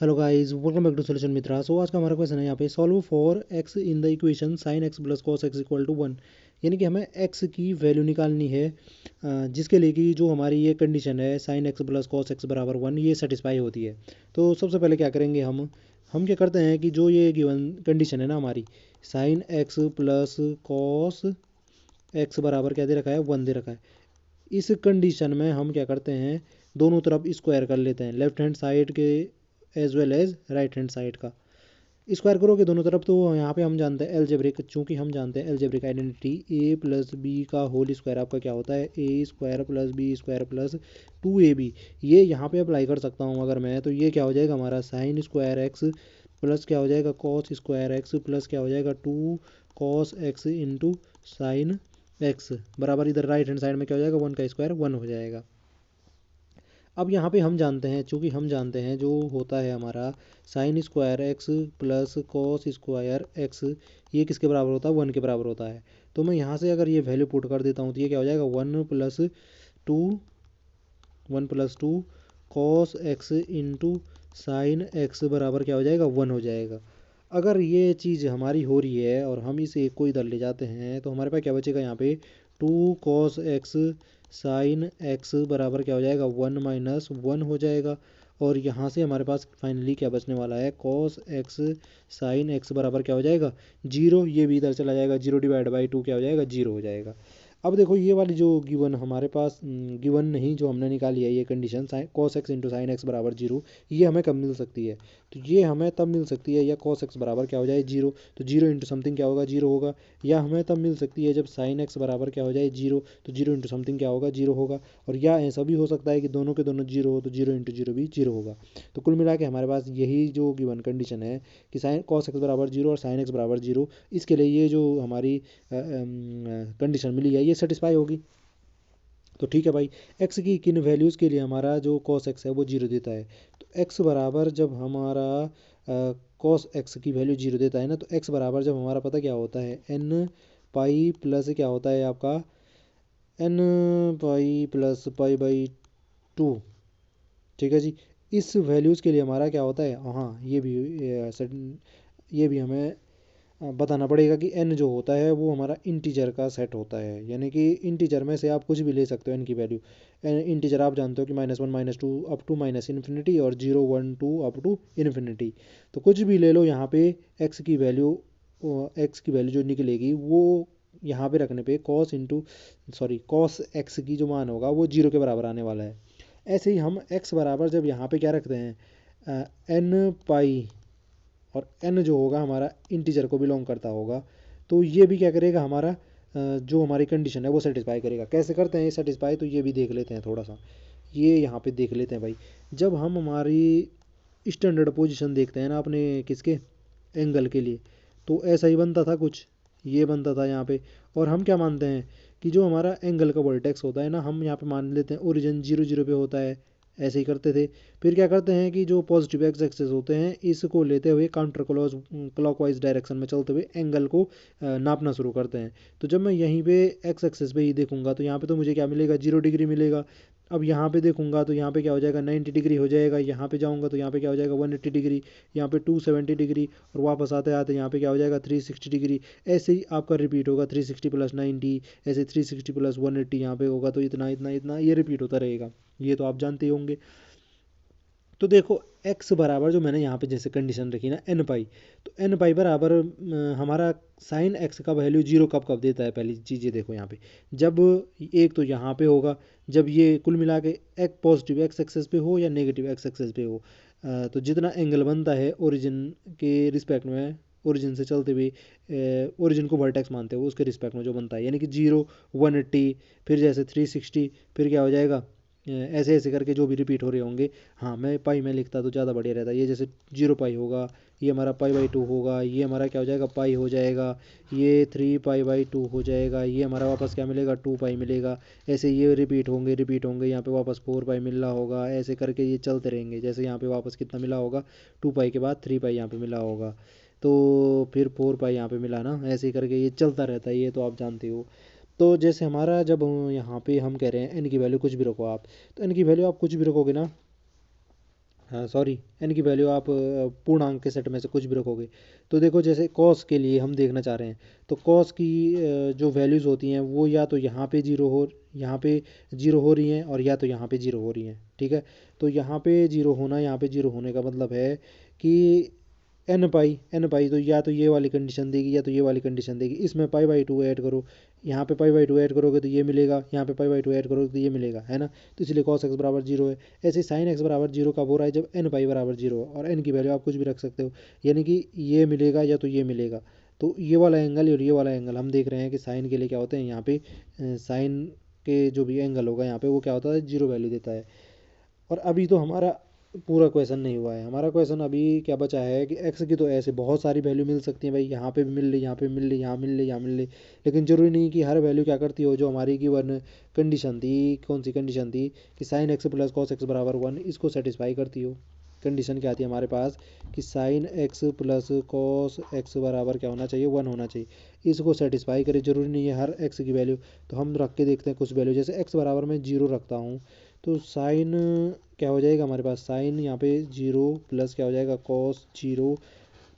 Hello guys, welcome back to solution Mitra. So आज का हमारा क्वेश्चन है यहाँ पे, solve for x in the equation sin x plus cos x equal to 1। यानी कि हमें x की वैल्यू निकालनी है जिसके लिए कि जो हमारी ये कंडीशन है sin x plus cos x बराबर 1 ये सेटिस्फाई होती है। तो सबसे पहले क्या करेंगे हम क्या करते हैं कि जो ये गिवन कंडीशन है ना हमारी, sin x plus cos x बराबर क्या दे रखा है, 1 दे रखा है। इस कंडीशन में हम क्या करते हैं, दोनों तरफ स्क्वायर कर लेते हैं, लेफ्ट हैंड साइड के as well as right hand side का स्क्वायर करोगे दोनों तरफ। तो यहाँ पे हम जानते हैं एलजेब्रिक, चूंकि हम जानते हैं algebraic identity, a plus b का होल स्क्वायर आपका क्या होता है, a square plus b square plus 2ab। ये यहाँ पे अप्लाई कर सकता हूँ अगर मैं, तो ये क्या हो जाएगा हमारा साइन स्क्वायर एक्स प्लस क्या हो जाएगा कॉस स्क्वायर एक्स प्लस क्या हो जाएगा 2 cos x into sine x बराबर, इधर राइट हैंड साइड में क्या हो जाएगा, 1 का स्क्वायर 1 हो जाएगा। अब यहाँ पे हम जानते हैं, चूंकि हम जानते हैं जो होता है हमारा sine square x plus cos square x, ये किसके बराबर होता है, 1 के बराबर होता है। तो मैं यहाँ से अगर ये वैल्यू पुट कर देता हूँ तो ये क्या हो जाएगा, 1 plus 2 cos x into sine x बराबर क्या हो जाएगा, 1 हो जाएगा। अगर ये चीज़ हमारी हो रही है और हम इस एक को इधर ले जाते हैं तो हमारे पास क्या बचेगा यहाँ पे, 2 cos x साइन एक्स बराबर क्या हो जाएगा, 1 - 1 हो जाएगा। और यहाँ से हमारे पास फाइनली क्या बचने वाला है, cos x साइन एक्स बराबर क्या हो जाएगा, 0। ये भी इधर चला जाएगा, 0/2 क्या हो जाएगा, 0 हो जाएगा। अब देखो ये वाली जो गिवन हमारे पास, गिवन नहीं जो हमने निकाली है ये condition, sine cos x into sine x बराबर 0, ये हमें कब मिल सकती है, तो ये हमें तब मिल सकती है या कॉस एक्स बराबर क्या हो जाए 0, तो 0 इंटू समथिंग क्या होगा, 0 होगा। या हमें तब मिल सकती है जब साइन एक्स बराबर क्या हो जाए 0, तो 0 इंटू समथिंग क्या होगा, 0 होगा। और या ऐसा भी हो सकता है कि दोनों के दोनों 0 हो, तो 0 इंटू 0 भी 0 होगा। तो कुल मिला के हमारे पास यही जो गिवन कंडीशन है कि साइन कॉस एक्स बराबर 0 और साइन एक्स बराबर 0, इसके लिए ये जो हमारी कंडीशन मिली है ये सेटिस्फाई होगी। तो ठीक है भाई, x की किन वैल्यूज़ के लिए हमारा जो cos x है वो 0 देता है, तो x बराबर जब हमारा cos x की वैल्यू 0 देता है ना, तो x बराबर जब हमारा पता क्या होता है, n पाई प्लस क्या होता है आपका, n पाई प्लस पाई/2। ठीक है जी। इस वैल्यूज़ के लिए हमारा क्या होता है, हाँ ये भी हमें बताना पड़ेगा कि n जो होता है वो हमारा इंटीजर का सेट होता है, यानी कि इंटीजर में से आप कुछ भी ले सकते हो n की वैल्यू। इंटीजर आप जानते हो कि -1 -2 अप टू माइनस इन्फिनिटी और 0 1 2 अप टू इन्फिनिटी। तो कुछ भी ले लो यहाँ पे, x की वैल्यू जो निकलेगी वो यहाँ पे रखने पे कॉस एक्स की जो मान होगा वो 0 के बराबर आने वाला है। ऐसे ही हम x बराबर जब यहाँ पे क्या रखते हैं, n पाई, और n जो होगा हमारा इंटीजर को बिलोंग करता होगा, तो ये भी क्या करेगा हमारा जो हमारी कंडीशन है वो सेटिस्फाई करेगा। कैसे करते हैं ये सेटिस्फाई, तो ये भी देख लेते हैं थोड़ा सा, ये यहाँ पे देख लेते हैं भाई। जब हम हमारी स्टैंडर्ड पोजीशन देखते हैं ना अपने किसके, एंगल के लिए, तो ऐसा ही बनता था कुछ, ये बनता था यहाँ पे। और हम क्या मानते हैं कि जो हमारा एंगल का वर्टेक्स होता है ना, हम यहाँ पे मान लेते हैं ओरिजिन 0 0 पे होता है, ऐसे ही करते थे। फिर क्या करते हैं कि जो पॉजिटिव एक्स एक्सेस होते हैं इसको लेते हुए काउंटर क्लॉकवाइज डायरेक्शन में चलते हुए एंगल को नापना शुरू करते हैं। तो जब मैं यहीं पे एक्स एक्सेस पे ही देखूंगा तो यहाँ पे तो मुझे क्या मिलेगा, 0 डिग्री मिलेगा। अब यहाँ पे देखूंगा तो यहाँ पे क्या हो जाएगा, 90 डिग्री हो जाएगा। यहाँ पे जाऊंगा तो यहाँ पे क्या हो जाएगा, 180 डिग्री। यहाँ पे 270 डिग्री, और वापस आते आते यहाँ पे क्या हो जाएगा, 360 डिग्री। ऐसे ही आपका रिपीट होगा, 360 प्लस 90, ऐसे 360 प्लस 180 यहाँ पे होगा, तो इतना इतना इतना ये रिपीट होता रहेगा। ये तो आप जानते ही होंगे। तो देखो x बराबर जो मैंने यहाँ पे जैसे कंडीशन रखी ना, n पाई, तो n पाई बराबर हमारा साइन x का वैल्यू 0 कब कब देता है, पहली चीज़ ये देखो यहाँ पे, जब एक तो यहाँ पे होगा, जब ये कुल मिला के एक पॉजिटिव एक्स एक्सेस पे हो या नेगेटिव एक्स एक्सेस पे हो। तो जितना एंगल बनता है ओरिजिन के रिस्पेक्ट में, ओरिजिन से चलते हुए ओरिजिन को वर्टेक्स मानते हो उसके रिस्पेक्ट में जो बनता है, यानी कि 0 180, फिर जैसे 360, फिर क्या हो जाएगा, ऐसे ऐसे करके जो भी रिपीट हो रहे होंगे। हाँ मैं पाई में लिखता तो ज़्यादा बढ़िया रहता, ये जैसे 0 पाई होगा, ये हमारा पाई/2 होगा, ये हमारा क्या हो जाएगा, पाई हो जाएगा, ये 3 पाई/2 हो जाएगा, ये हमारा वापस क्या मिलेगा, 2 पाई मिलेगा। ऐसे ये रिपीट होंगे, यहाँ पे वापस 4 पाई मिल रहा होगा, ऐसे करके ये चलते रहेंगे। जैसे यहाँ पे वापस कितना मिला होगा, 2 पाई के बाद 3 पाई यहाँ पे मिला होगा, तो फिर 4 पाई यहाँ पे मिला ना, ऐसे करके ये चलता रहता है, ये तो आप जानते हो। तो जैसे हमारा जब यहाँ पे हम कह रहे हैं n की वैल्यू कुछ भी रखो आप, तो n की वैल्यू आप कुछ भी रखोगे ना, हाँ सॉरी, एन की वैल्यू आप पूर्णांक के सेट में से कुछ भी रखोगे। तो देखो जैसे कॉस के लिए हम देखना चाह रहे हैं, तो कॉस की जो वैल्यूज़ होती हैं वो या तो यहाँ पे जीरो हो रही हैं और या तो यहाँ पे जीरो हो रही हैं, ठीक है। तो यहाँ पे जीरो होना, यहाँ पे जीरो होने का मतलब है कि एन पाई तो या तो ये वाली कंडीशन देगी या तो ये वाली कंडीशन देगी। इसमें पाई बाई टू ऐड करो, यहाँ पे पाई बाई टू ऐड करोगे तो ये मिलेगा, यहाँ पे पाई बाई टू ऐड करोगे तो ये मिलेगा, है ना। तो इसलिए कॉस एक्स बराबर जीरो है। ऐसे साइन एक्स बराबर जीरो कब हो रहा है, जब एन पाई बराबर जीरो हो, और एन की वैल्यू आप कुछ भी रख सकते हो, यानी कि ये मिलेगा या तो ये मिलेगा। तो ये वाला एंगल और ये वाला एंगल हम देख रहे हैं कि साइन के लिए क्या होते हैं, यहाँ पे साइन के जो भी एंगल होगा यहाँ पे वो क्या होता है, जीरो वैल्यू देता है। और अभी तो हमारा पूरा क्वेश्चन नहीं हुआ है, हमारा क्वेश्चन अभी क्या बचा है कि एक्स की तो ऐसे बहुत सारी वैल्यू मिल सकती है भाई, यहाँ पे भी मिल रही, यहाँ पे मिल रही, यहाँ मिल रही, यहाँ मिल रही, लेकिन ज़रूरी नहीं कि हर वैल्यू क्या करती हो। जो हमारी गिवन कंडीशन थी, कौन सी कंडीशन थी, कि sine x plus cos x बराबर वन, इसको सेटिस्फाई करती हो। कंडीशन क्या आती है हमारे पास कि sine x plus cos x बराबर क्या होना चाहिए, वन होना चाहिए। इसको सेटिस्फाई करे, जरूरी नहीं है हर एक्स की वैल्यू। तो हम रख के देखते हैं कुछ वैल्यू, जैसे एक्स बराबर मैं जीरो रखता हूँ, तो साइन क्या हो जाएगा हमारे पास, साइन यहाँ पे जीरो प्लस क्या हो जाएगा, कॉस जीरो।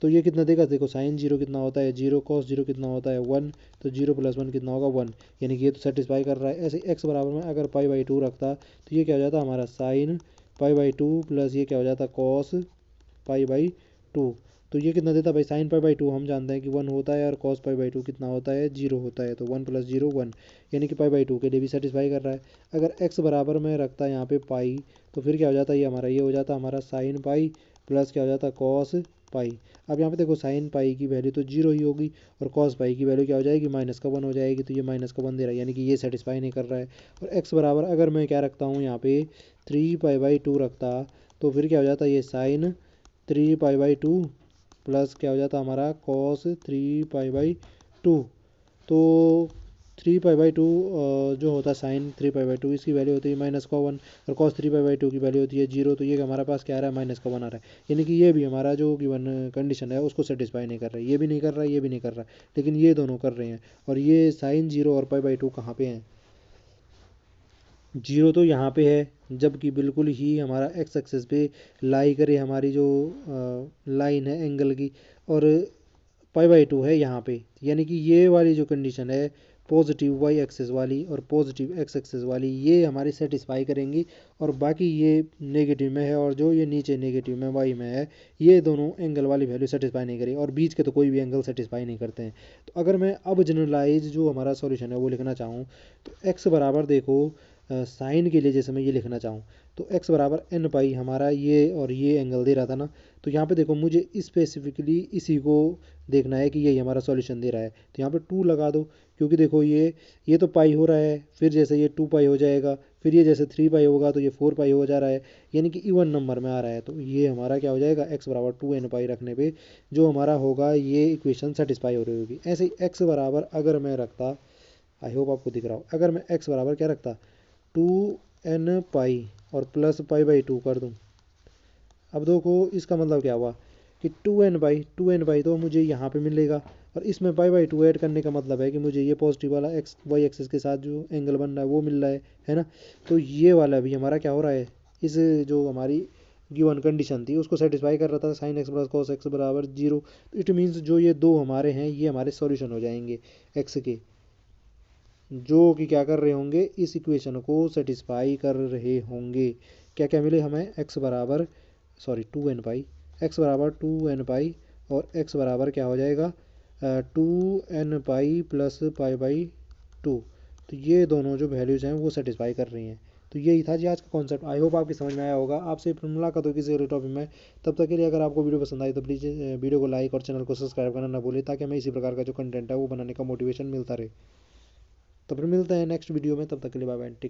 तो ये कितना देगा, देखो साइन जीरो कितना होता है जीरो, कॉस जीरो कितना होता है वन, तो जीरो प्लस वन कितना होगा वन, यानी कि ये तो सेटिस्फाई कर रहा है। ऐसे एक्स बराबर में अगर पाई बाई टू रखता तो ये क्या हो जाता हमारा, sine pi by two plus ये क्या हो जाता, कॉस पाई बाई टू। तो ये कितना देता भाई, साइन पाई बाई टू हम जानते हैं कि वन होता है, और कॉस पाई बाई टू कितना होता है, जीरो होता है। तो वन प्लस जीरो वन, यानी कि पाई बाई टू के लिए भी सेटिस्फाई कर रहा है। अगर एक्स बराबर में रखता है यहाँ पे पाई, तो फिर क्या हो जाता है, ये हो जाता हमारा साइन पाई प्लस क्या हो जाता, कॉस पाई। अब यहाँ पे देखो साइन पाई की वैल्यू तो जीरो ही होगी, और कॉस पाई की वैल्यू क्या हो जाएगी, माइनस का वन हो जाएगी। तो ये माइनस का वन दे रहा है, यानी कि ये सेटिस्फाई नहीं कर रहा है। और एक्स बराबर अगर मैं क्या रखता हूँ यहाँ पे, थ्री पाई बाई टू रखता, तो फिर क्या हो जाता है, ये sine three pi by two plus क्या हो जाता हमारा, cos three pi by two. तो थ्री पाई बाई टू जो होता है sine three pi by to, इसकी वैल्यू होती है माइनस का वन, और cos three pi by to की वैल्यू होती है जीरो। तो ये हमारे पास क्या आ रहा है, माइनस का वन आ रहा है, यानी कि ये भी हमारा जो गिवन कंडीशन है उसको सेटिस्फाई नहीं कर रहा है। ये भी नहीं कर रहा है, ये भी नहीं कर रहा है, लेकिन ये दोनों कर रहे हैं। और ये साइन जीरो और पाई बाई टू कहाँ पे हैं, जीरो तो यहाँ पे है, जबकि बिल्कुल ही हमारा एक्स एक्सिस पे लाई करे हमारी जो लाइन है एंगल की, और पाई बाई टू है यहाँ पे, यानी कि ये वाली जो कंडीशन है पॉजिटिव वाई एक्सिस वाली और पॉजिटिव एक्स एक्सिस वाली, ये हमारी सेटिस्फाई करेंगी। और बाकी ये नेगेटिव में है, और जो ये नीचे नेगेटिव में वाई में है, ये दोनों एंगल वाली वैल्यू सेटिस्फाई नहीं करेगी, और बीच के तो कोई भी एंगल सेटिस्फाई नहीं करते हैं। तो अगर मैं अब जनरलाइज जो हमारा सॉल्यूशन है वो लिखना चाहूँ, तो एक्स बराबर देखो साइन के लिए जैसे मैं ये लिखना चाहूँ, तो एक्स बराबर एन पाई हमारा ये और ये एंगल दे रहा था ना। तो यहाँ पे देखो मुझे स्पेसिफिकली इसी को देखना है कि यही हमारा सॉल्यूशन दे रहा है, तो यहाँ पे टू लगा दो, क्योंकि देखो ये तो पाई हो रहा है, फिर जैसे ये टू पाई हो जाएगा, फिर ये जैसे थ्री पाई होगा तो ये फोर पाई हो जा रहा है, यानी कि इवन नंबर में आ रहा है। तो ये हमारा क्या हो जाएगा, एक्स बराबर टू एन पाई रखने पे जो हमारा होगा ये इक्वेशन सेटिस्फाई हो रही होगी। ऐसे ही एक्स बराबर अगर मैं रखता, आई होप आपको दिख रहा हो, अगर मैं एक्स बराबर क्या रखता, टू एन पाई और प्लस पाई बाई टू कर दूँ। अब देखो इसका मतलब क्या हुआ कि टू एन बाई तो मुझे यहाँ पे मिलेगा, और इसमें पाई बाई टू ऐड करने का मतलब है कि मुझे ये पॉजिटिव वाला एक्स वाई एक्सिस के साथ जो एंगल बन रहा है वो मिल रहा है ना। तो ये वाला भी हमारा क्या हो रहा है, इस जो हमारी गिवन कंडीशन थी उसको सेटिस्फाई कर रहा था, sine x plus cos x बराबर जीरो। तो इट मीन्स जो ये दो हमारे हैं ये हमारे सॉल्यूशन हो जाएंगे एक्स के, जो कि क्या कर रहे होंगे, इस इक्वेशन को सेटिस्फाई कर रहे होंगे। क्या क्या मिले हमें, एक्स बराबर sorry two N pi, X बराबर टू एन पाई, और एक्स बराबर क्या हो जाएगा, two N pi plus pi by two. तो ये दोनों जो वैल्यूज़ हैं वो सेटिस्फाई कर रही हैं। तो यही था जी आज का कॉन्सेप्ट, आई होप आपकी समझ में आया होगा। आपसे फिर मुलाकात होगी किसी टॉपिक में, तब तक के लिए अगर आपको वीडियो पसंद आई तो प्लीज़ वीडियो को लाइक और चैनल को सब्सक्राइब करना ना भूलें, ताकि हमें इसी प्रकार का जो कंटेंट है वो बनाने का मोटिवेशन मिलता रहे। तो फिर मिलते हैं नेक्स्ट वीडियो में, तब तक के लिए बाय बाय, टेक केयर।